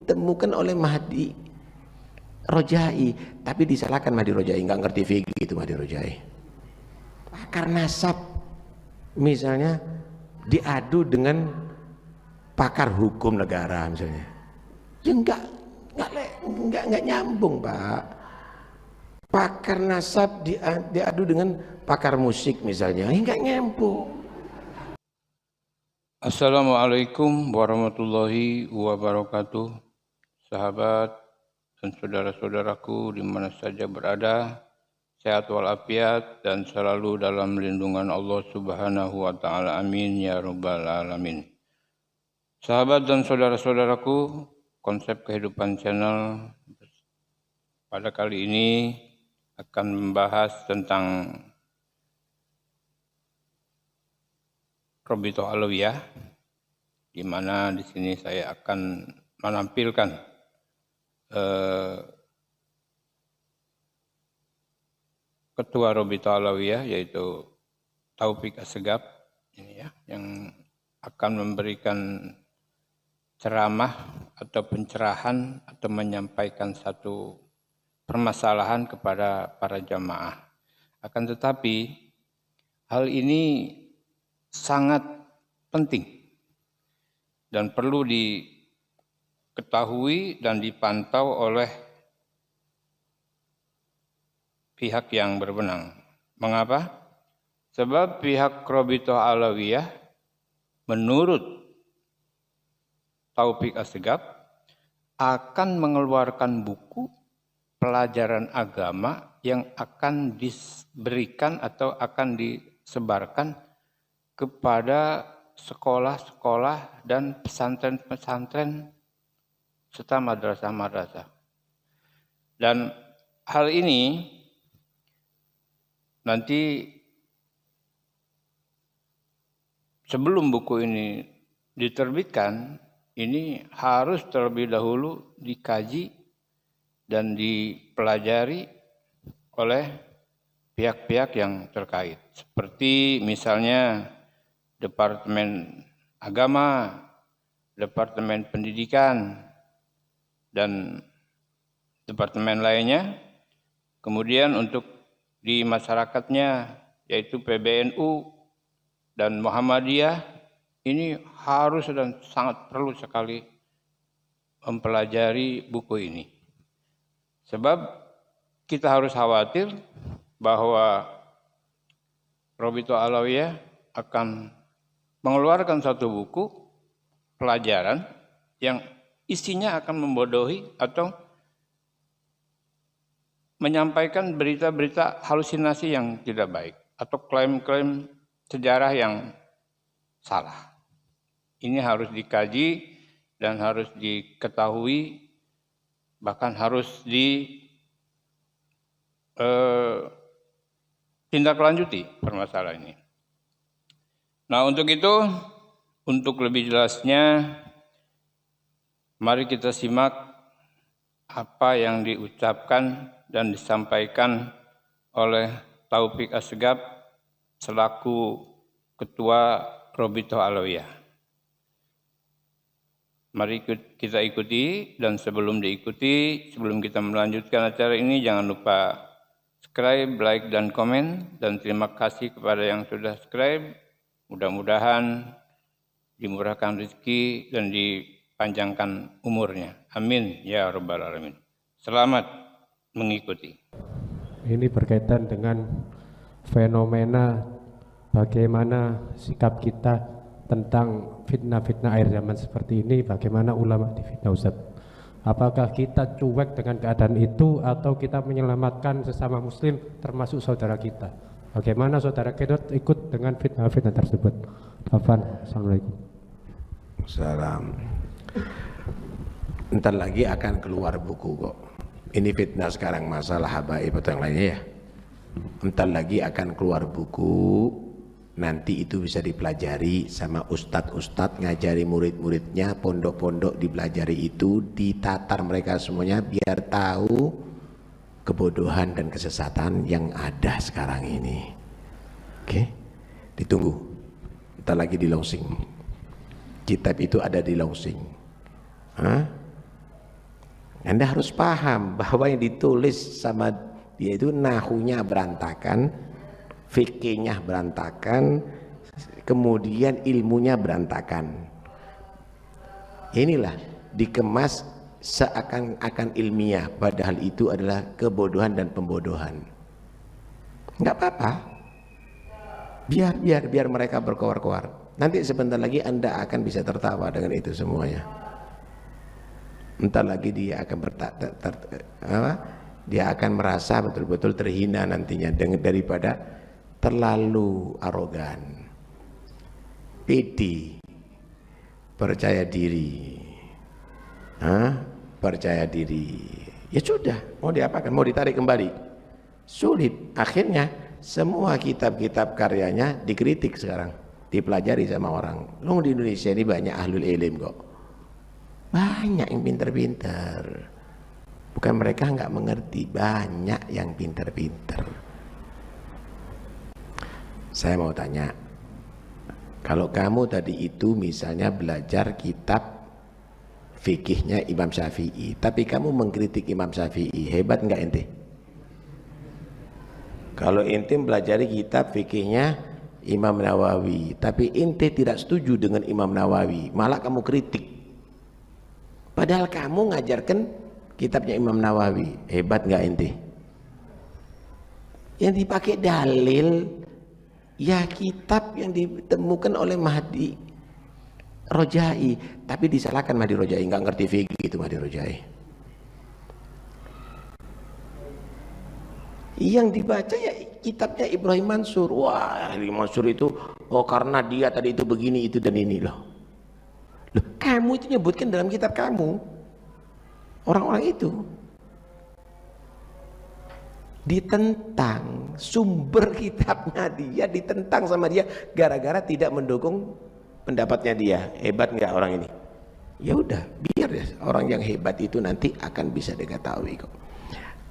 ditemukan oleh Mahdi Rojai, tapi disalahkan Mahdi Rojai, nggak ngerti fikih itu Mahdi Rojai. Pakar nasab misalnya diadu dengan pakar hukum negara misalnya, ya nggak nyambung Pak. Pakar nasab diadu dengan pakar musik misalnya, nggak nyambung. Assalamualaikum warahmatullahi wabarakatuh. Sahabat dan saudara-saudaraku di mana saja berada, sehat walafiat dan selalu dalam lindungan Allah Subhanahu wa taala. Amin ya rabbal alamin. Sahabat dan saudara-saudaraku, konsep kehidupan channel pada kali ini akan membahas tentang Robito Alawiyah, di mana di sini saya akan menampilkan Ketua Robito Alawiyah, yaitu Taufik Assegaf, ini ya, yang akan memberikan ceramah atau pencerahan atau menyampaikan satu permasalahan kepada para jamaah. Akan tetapi hal ini sangat penting dan perlu diketahui dan dipantau oleh pihak yang berwenang. Mengapa? Sebab pihak Robito Alawiyah menurut Taufik Assegaf akan mengeluarkan buku pelajaran agama yang akan diberikan atau akan disebarkan kepada sekolah-sekolah dan pesantren-pesantren serta madrasah-madrasah. Dan hal ini nanti sebelum buku ini diterbitkan, ini harus terlebih dahulu dikaji dan dipelajari oleh pihak-pihak yang terkait. Seperti misalnya Departemen Agama, Departemen Pendidikan, dan departemen lainnya. Kemudian untuk di masyarakatnya, yaitu PBNU dan Muhammadiyah, ini harus dan sangat perlu sekali mempelajari buku ini. Sebab kita harus khawatir bahwa Robito Alawiyah akan mengeluarkan satu buku pelajaran yang isinya akan membodohi atau menyampaikan berita-berita halusinasi yang tidak baik atau klaim-klaim sejarah yang salah. Ini harus dikaji dan harus diketahui, bahkan harus ditindaklanjuti permasalahan ini. Nah, untuk itu, untuk lebih jelasnya, mari kita simak apa yang diucapkan dan disampaikan oleh Taufik Assegaf selaku Ketua Robito Alawiyah. Mari kita ikuti, dan sebelum diikuti, sebelum kita melanjutkan acara ini, jangan lupa subscribe, like, dan komen. Dan terima kasih kepada yang sudah subscribe. Mudah-mudahan dimurahkan rezeki dan dipanjangkan umurnya. Amin ya rabbal alamin. Selamat mengikuti. Ini berkaitan dengan fenomena bagaimana sikap kita tentang fitnah-fitnah akhir zaman seperti ini, bagaimana ulama difitnah, Ustaz. Apakah kita cuek dengan keadaan itu atau kita menyelamatkan sesama muslim termasuk saudara kita? Bagaimana saudara kita ikut dengan fitnah-fitnah tersebut? Assalamualaikum. Salam. Ntar lagi akan keluar buku kok. Ini fitnah sekarang, masalah habaib atau yang lainnya ya. Ntar lagi akan keluar buku. Nanti itu bisa dipelajari sama ustadz-ustadz, ngajari murid-muridnya, pondok-pondok dipelajari itu, ditatar mereka semuanya biar tahu kebodohan dan kesesatan yang ada sekarang ini. Oke, ditunggu. Ntar lagi di launching. Kitab itu ada di launching. Anda harus paham bahwa yang ditulis sama dia itu nahunya berantakan, fikihnya berantakan, kemudian ilmunya berantakan. Inilah dikemas seakan-akan ilmiah, padahal itu adalah kebodohan dan pembodohan. Enggak apa-apa, biar mereka berkoar-koar. Nanti sebentar lagi Anda akan bisa tertawa dengan itu semuanya. Entar lagi dia akan dia akan merasa betul-betul terhina nantinya daripada terlalu arogan, pede, percaya diri, percaya diri. Ya sudah, mau diapakan? Mau ditarik kembali? Sulit. Akhirnya semua kitab-kitab karyanya dikritik sekarang, dipelajari sama orang. Loh, di Indonesia ini banyak ahlul ilm kok, banyak yang pinter-pinter. Bukan mereka nggak mengerti, banyak yang pinter-pinter. Saya mau tanya, kalau kamu tadi itu misalnya belajar kitab fikihnya Imam Syafi'i, tapi kamu mengkritik Imam Syafi'i, hebat nggak ente? Kalau ente belajari kitab fikihnya Imam Nawawi, tapi ente tidak setuju dengan Imam Nawawi, malah kamu kritik, padahal kamu ngajarkan kitabnya Imam Nawawi, hebat nggak ente? Yang dipakai dalil ya kitab yang ditemukan oleh Mahdi Rojai, tapi disalahkan Mahdi Rojai, nggak ngerti fikih itu Mahdi Rojai. Yang dibaca ya kitabnya Ibrahim Mansur. Wah, Ibrahim Mansur itu karena dia tadi itu begini itu dan ini loh. Kamu itu nyebutkan dalam kitab kamu, orang-orang itu ditentang, sumber kitabnya dia ditentang sama dia gara-gara tidak mendukung pendapatnya dia. Hebat nggak orang ini? Ya udah, biar ya orang yang hebat itu nanti akan bisa diketahui kok.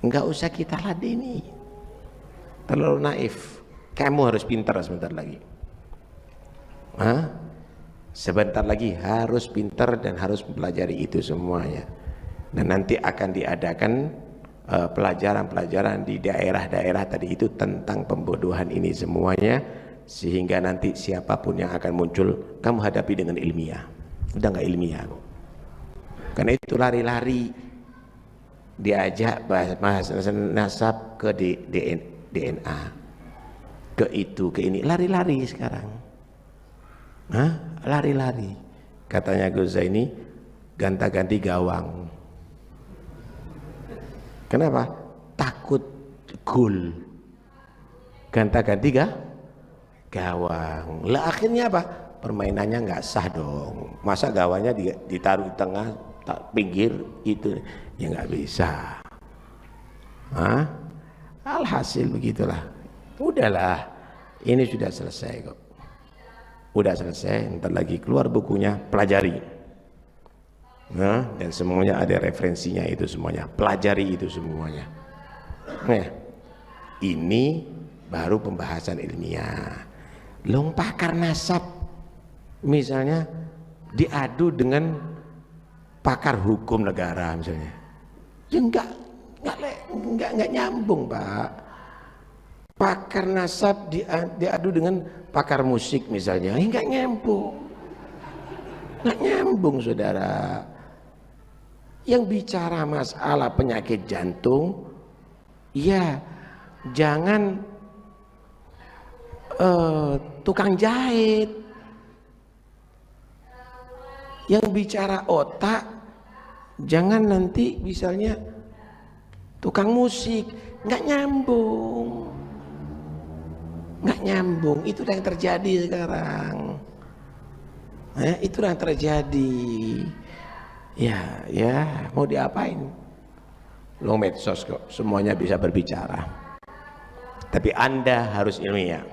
Nggak usah kita ladeni, terlalu naif. Kamu harus pintar sebentar lagi. Sebentar lagi harus pintar dan harus mempelajari itu semuanya. Dan nanti akan diadakan pelajaran-pelajaran di daerah-daerah tadi itu tentang pembodohan ini semuanya, sehingga nanti siapapun yang akan muncul kamu hadapi dengan ilmiah. Udah nggak ilmiah kok. Karena itu lari-lari, diajak bahas nasab ke DNA, ke itu ke ini, lari-lari sekarang. Lari-lari. Katanya Gus Zaini ganta-ganti gawang. Kenapa? Takut gol, ganta-ganti gawang. Lah akhirnya apa? Permainannya nggak sah dong. Masa gawangnya ditaruh di tengah, pinggir itu ya nggak bisa. Alhasil begitulah. Udahlah, ini sudah selesai kok. Udah selesai, ntar lagi keluar bukunya, pelajari. Dan semuanya ada referensinya itu semuanya, pelajari itu semuanya. Ini baru pembahasan ilmiah. Long pakar nasab misalnya diadu dengan pakar hukum negara misalnya, ya enggak nyambung Pak. Pakar nasab diadu dengan pakar musik misalnya, enggak nyambung saudara. Yang bicara masalah penyakit jantung, ya jangan tukang jahit. Yang bicara otak, jangan nanti misalnya tukang musik. Nggak nyambung. Itu yang terjadi sekarang. Itu yang terjadi. Ya mau diapain? Lo medsos kok, semuanya bisa berbicara. Tapi Anda harus ilmiah.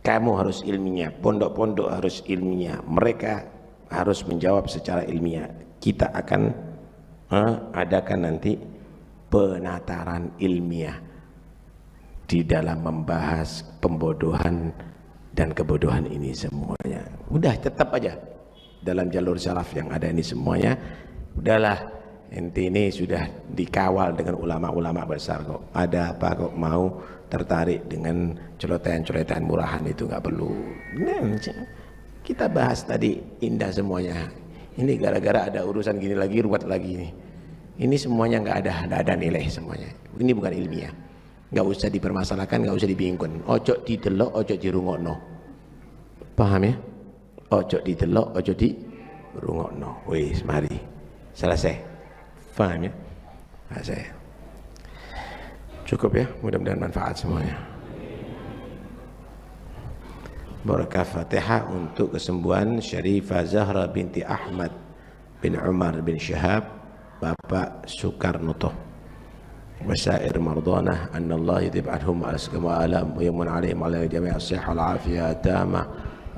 Kamu harus ilmiah, pondok-pondok harus ilmiah. Mereka harus menjawab secara ilmiah. Kita akan adakan nanti penataran ilmiah di dalam membahas pembodohan dan kebodohan ini semuanya. Udah tetap aja dalam jalur salaf yang ada ini semuanya. Udahlah, Ente ini sudah dikawal dengan ulama-ulama besar kok. Ada apa kok mau tertarik dengan celotehan-celotehan murahan itu? Nggak perlu. Nah, kita bahas tadi indah semuanya. Ini gara-gara ada urusan gini lagi, ruwet lagi ini. Ini semuanya nggak ada nilai semuanya. Ini bukan ilmiah. Nggak usah dipermasalahkan, nggak usah dibingungkan. Ojo didelok, ojo dirungokno. Paham ya? Ojo didelok, ojo dirungokno. Wis, mari. Selesai. Paham ya? Selesai. Cukup ya, mudah-mudahan manfaat semuanya. Barakah Fatihah untuk kesembuhan Syarifah Zahra binti Ahmad bin Umar bin Syahab, Bapak Soekarnoto. Wasair mardana anna Allah yudhib anhum al-asqama alam wa yamun alaihim ala jami' as-sihha wal-afiyah tama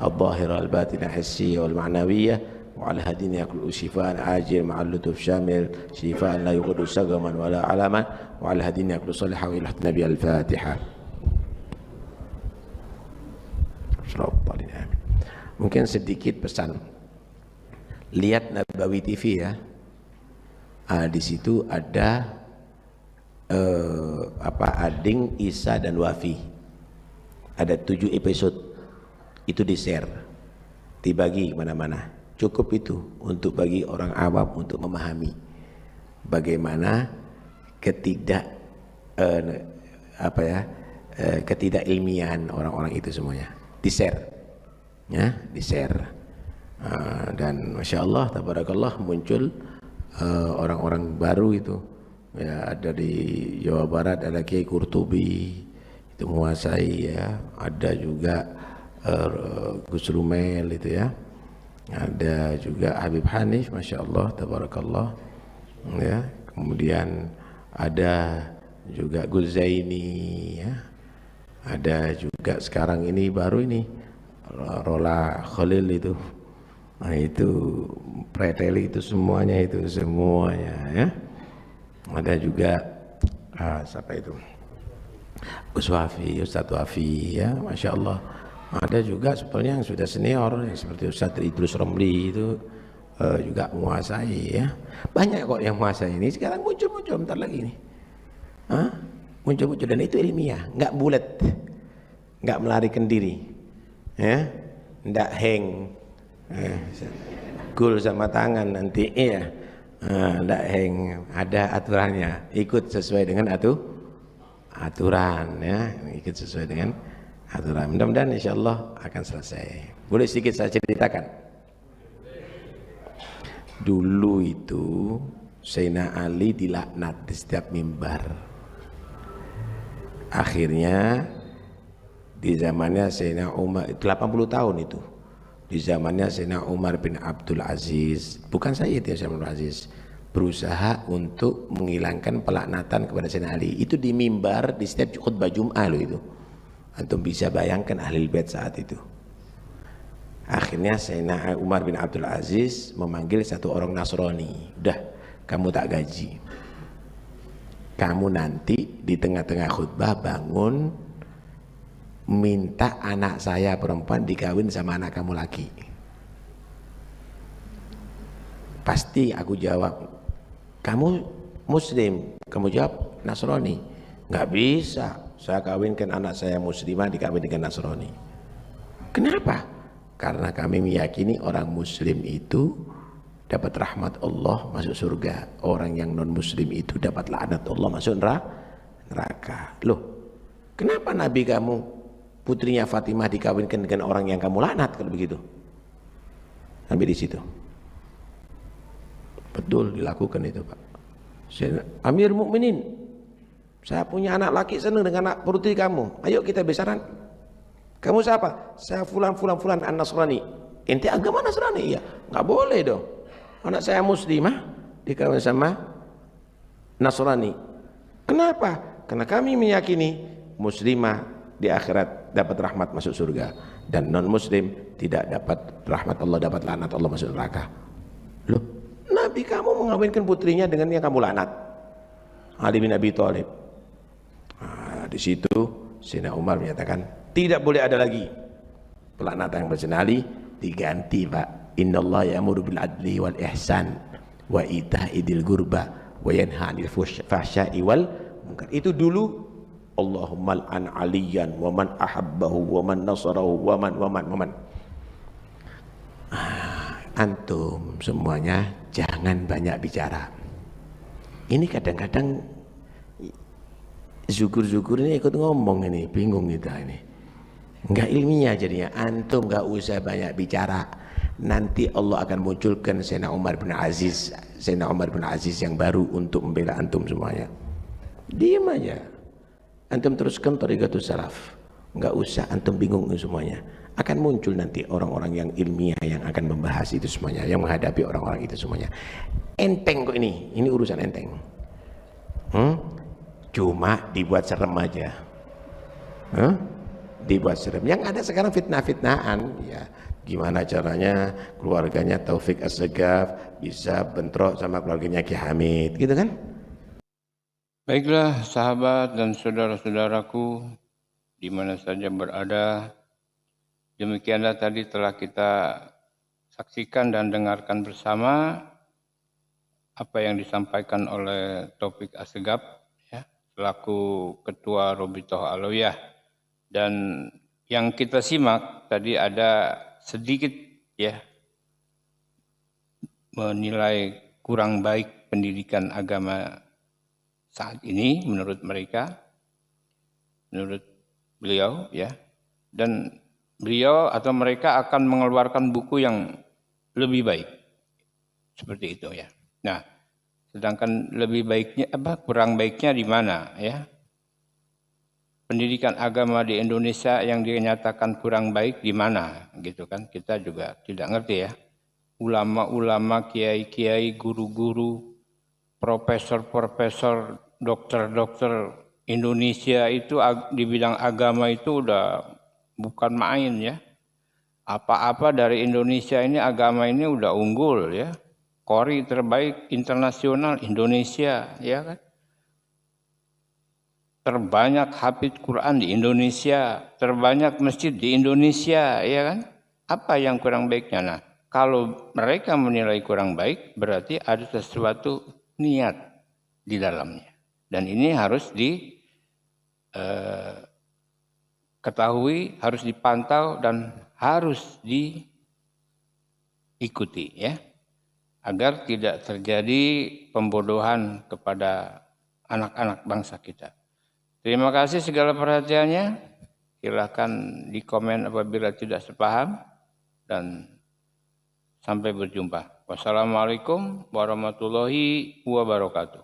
al-zahira al-batinah hissiyya wal-ma'nawiyah wa ala hadin yakul shifaan ajil ma'al lutuf syamil shifaan la yughadu sagaman wala alaman wa ala hadin yakul salihah wa ila nabi al-Fatihah. Mungkin sedikit pesan. Lihat Nabawi TV ya. Di situ ada Ading, Isa dan Wafi. Ada 7 episode. Itu di-share, dibagi kemana-mana. Cukup itu untuk bagi orang awam untuk memahami bagaimana ketidakilmiahan orang-orang itu semuanya. Di-share, ya, di-share. Dan masya Allah, tabarakallah, muncul orang-orang baru itu. Ya, ada di Jawa Barat ada Kiai Qurtubi itu menguasai ya, ada juga Gus Rumel itu ya, ada juga Habib Hanif, masya Allah, tabarakallah ya. Kemudian ada juga Gus Zaini ya, ada juga sekarang ini baru ini Rola Khalil itu. Nah itu preteli itu semuanya ya. Ada juga siapa itu, Gus Wafi, Ustadz Wafi ya, masya Allah. Ada juga sebenarnya yang sudah senior yang seperti Ustadz Idrus Romli itu juga menguasai ya. Banyak kok yang menguasai ini. Sekarang muncul bentar lagi nih, muncul dan itu ilmiah, nggak bulat, nggak melarikan diri ya, nggak hang gul sama tangan nanti ya. Nggak hang, ada aturannya, ikut sesuai dengan aturan ya, ikut sesuai dengan aturan. Mudah-mudahan insyaallah akan selesai. Boleh sedikit saya ceritakan? Dulu itu Sayyidina Ali dilaknat di setiap mimbar. Akhirnya di zamannya Sayyidina Umar, 80 tahun itu, di zamannya Sayyidina Umar bin Abdul Aziz, bukan Sayyid ya, Sayyidina Abdul Aziz, berusaha untuk menghilangkan pelaknatan kepada Sayyidina Ali. Itu di mimbar di setiap khutbah Jum'ah loh itu. Antum bisa bayangkan ahli bait saat itu. Akhirnya Sayyidina Umar bin Abdul Aziz memanggil satu orang Nasrani. Udah, kamu tak gaji. Kamu nanti di tengah-tengah khutbah bangun, minta anak saya perempuan dikawin sama anak kamu laki. Pasti aku jawab, kamu muslim. Kamu jawab Nasrani. Nggak bisa, saya kawinkan anak saya muslimah dikawin dengan Nasrani. Kenapa? Karena kami meyakini orang muslim itu dapat rahmat Allah masuk surga. Orang yang non muslim itu dapat laknat Allah masuk neraka. Loh, kenapa Nabi kamu putrinya Fatimah dikawinkan dengan orang yang kamu laknat kalau begitu? Sampai di situ. Betul dilakukan itu, Pak. Amir Mukminin, saya punya anak laki senang dengan anak putri kamu. Ayo kita besaran. Kamu siapa? Saya fulan an-Nasrani. Ente agama Nasrani? Iya. Enggak boleh dong. Anak saya muslimah dikawin sama Nasrani. Kenapa? Karena kami meyakini muslimah di akhirat dapat rahmat masuk surga dan non muslim tidak dapat rahmat Allah, dapat laknat Allah masuk neraka. Loh, Nabi kamu mengawinkan putrinya dengan yang kamu laknat, Ali bin Abi Thalib. Nah, di situ Sayyidina Umar menyatakan tidak boleh ada lagi pelaknatan yang bersenali, diganti, Pak. Innallaha ya'muru bil adli wal ihsan wa ita'idil gurba wa yanha 'anil fahsya'i wal munkar. Itu dulu Allahumma al'an aliyan wa man ahabbahu wa man nasarahu wa man. Antum semuanya jangan banyak bicara. Ini kadang-kadang zukur-zukur ini ikut ngomong ini, bingung kita ini. Enggak ilmiah jadinya. Antum enggak usah banyak bicara. Nanti Allah akan munculkan Sayyidina Umar bin Aziz yang baru untuk membela antum semuanya. Diam aja. Antum teruskan thariqatus salaf. Enggak usah antum bingung semuanya. Akan muncul nanti orang-orang yang ilmiah yang akan membahas itu semuanya, yang menghadapi orang-orang itu semuanya. Enteng kok ini urusan enteng. Cuma dibuat serem aja. Dibuat serem. Yang ada sekarang fitnah-fitnahan, ya. Gimana caranya keluarganya Taufik As-Segaf bisa bentrok sama keluarganya Ki Hamid, gitu kan? Baiklah sahabat dan saudara-saudaraku di mana saja berada, demikianlah tadi telah kita saksikan dan dengarkan bersama apa yang disampaikan oleh Taufik As-Segaf ya, selaku Ketua Robitoh Alawiyah. Dan yang kita simak tadi ada sedikit ya menilai kurang baik pendidikan agama saat ini menurut mereka, menurut beliau ya. Dan beliau atau mereka akan mengeluarkan buku yang lebih baik. Seperti itu ya. Nah, sedangkan lebih baiknya kurang baiknya di mana ya? Pendidikan agama di Indonesia yang dinyatakan kurang baik di mana gitu kan? Kita juga tidak ngerti ya. Ulama-ulama, kiai-kiai, guru-guru, profesor-profesor, dokter-dokter Indonesia itu di bidang agama itu udah bukan main ya. Apa-apa dari Indonesia ini, agama ini udah unggul ya. Kori terbaik internasional Indonesia ya kan. Terbanyak hafid Quran di Indonesia, terbanyak masjid di Indonesia ya kan. Apa yang kurang baiknya? Nah, kalau mereka menilai kurang baik berarti ada sesuatu niat di dalamnya. Dan ini harus diketahui, harus dipantau dan harus diikuti ya. Agar tidak terjadi pembodohan kepada anak-anak bangsa kita. Terima kasih segala perhatiannya. Silakan dikomen apabila tidak sepaham dan sampai berjumpa. Wassalamualaikum warahmatullahi wabarakatuh.